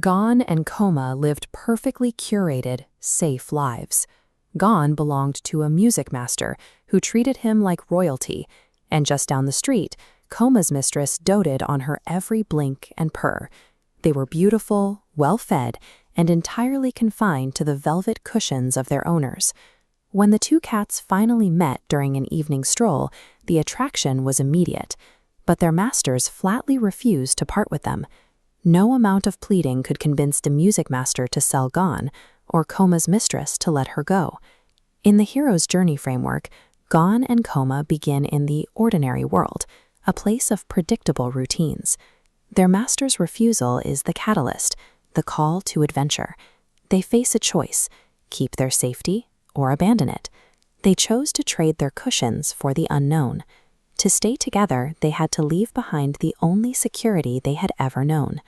Gon and Koma lived perfectly curated, safe lives. Gon belonged to a music master who treated him like royalty, and just down the street, Koma's mistress doted on her every blink and purr. They were beautiful, well-fed, and entirely confined to the velvet cushions of their owners. When the two cats finally met during an evening stroll, the attraction was immediate, but their masters flatly refused to part with them. No amount of pleading could convince the music master to sell Gon, or Koma's mistress to let her go. In the hero's journey framework, Gon and Koma begin in the ordinary world, a place of predictable routines. Their master's refusal is the catalyst, the call to adventure. They face a choice: keep their safety or abandon it. They chose to trade their cushions for the unknown. To stay together, they had to leave behind the only security they had ever known.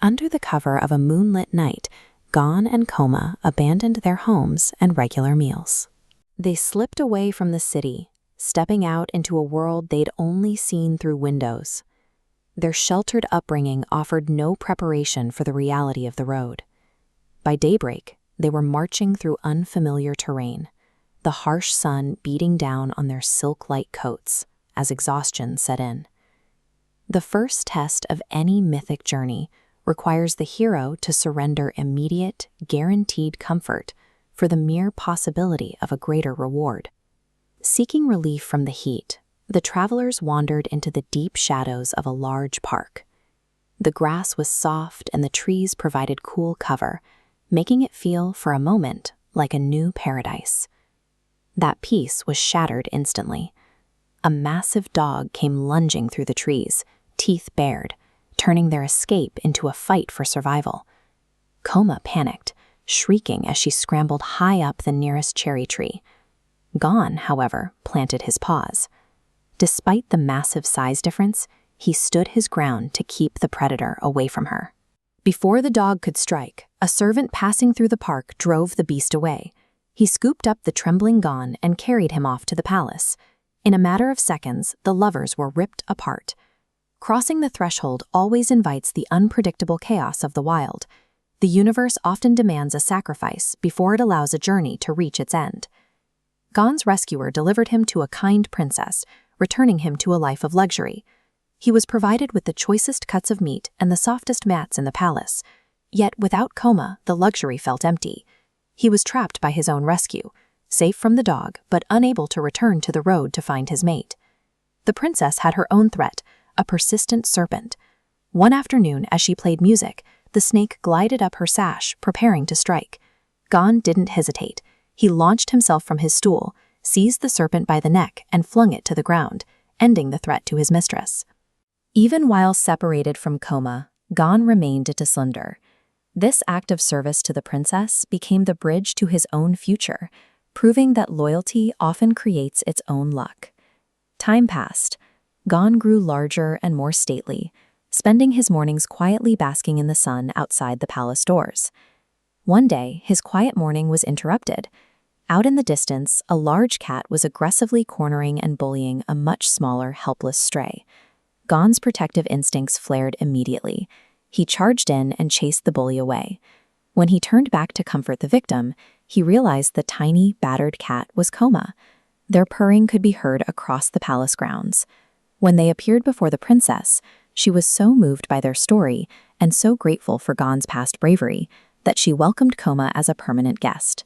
Under the cover of a moonlit night, Gon and Koma abandoned their homes and regular meals. They slipped away from the city, stepping out into a world they'd only seen through windows. Their sheltered upbringing offered no preparation for the reality of the road. By daybreak, they were marching through unfamiliar terrain, the harsh sun beating down on their silk-like coats as exhaustion set in. The first test of any mythic journey requires the hero to surrender immediate, guaranteed comfort for the mere possibility of a greater reward. Seeking relief from the heat, the travelers wandered into the deep shadows of a large park. The grass was soft and the trees provided cool cover, making it feel for a moment like a new paradise. That peace was shattered instantly. A massive dog came lunging through the trees, teeth bared, turning their escape into a fight for survival. Koma panicked, shrieking as she scrambled high up the nearest cherry tree. Gon, however, planted his paws. Despite the massive size difference, he stood his ground to keep the predator away from her. Before the dog could strike, a servant passing through the park drove the beast away. He scooped up the trembling Gon and carried him off to the palace. In a matter of seconds, the lovers were ripped apart. Crossing the threshold always invites the unpredictable chaos of the wild. The universe often demands a sacrifice before it allows a journey to reach its end. Gon's rescuer delivered him to a kind princess, returning him to a life of luxury. He was provided with the choicest cuts of meat and the softest mats in the palace. Yet without Koma, the luxury felt empty. He was trapped by his own rescue, safe from the dog, but unable to return to the road to find his mate. The princess had her own threat, a persistent serpent. One afternoon, as she played music, the snake glided up her sash, preparing to strike. Gon didn't hesitate. He launched himself from his stool, seized the serpent by the neck, and flung it to the ground, ending the threat to his mistress. Even while separated from Koma, Gon remained Slender. This act of service to the princess became the bridge to his own future, proving that loyalty often creates its own luck. Time passed. Gon grew larger and more stately, spending his mornings quietly basking in the sun outside the palace doors. One day, his quiet morning was interrupted. Out in the distance, a large cat was aggressively cornering and bullying a much smaller, helpless stray. Gon's protective instincts flared immediately. He charged in and chased the bully away. When he turned back to comfort the victim, he realized the tiny, battered cat was Koma. Their purring could be heard across the palace grounds. When they appeared before the princess, she was so moved by their story and so grateful for Gon's past bravery that she welcomed Koma as a permanent guest.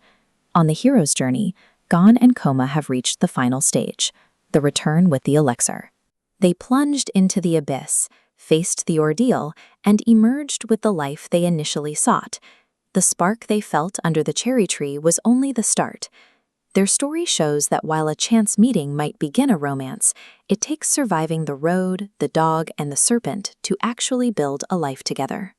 On the hero's journey, Gon and Koma have reached the final stage, the return with the elixir. They plunged into the abyss, faced the ordeal, and emerged with the life they initially sought. The spark they felt under the cherry tree was only the start. Their story shows that while a chance meeting might begin a romance, it takes surviving the road, the dog, and the serpent to actually build a life together.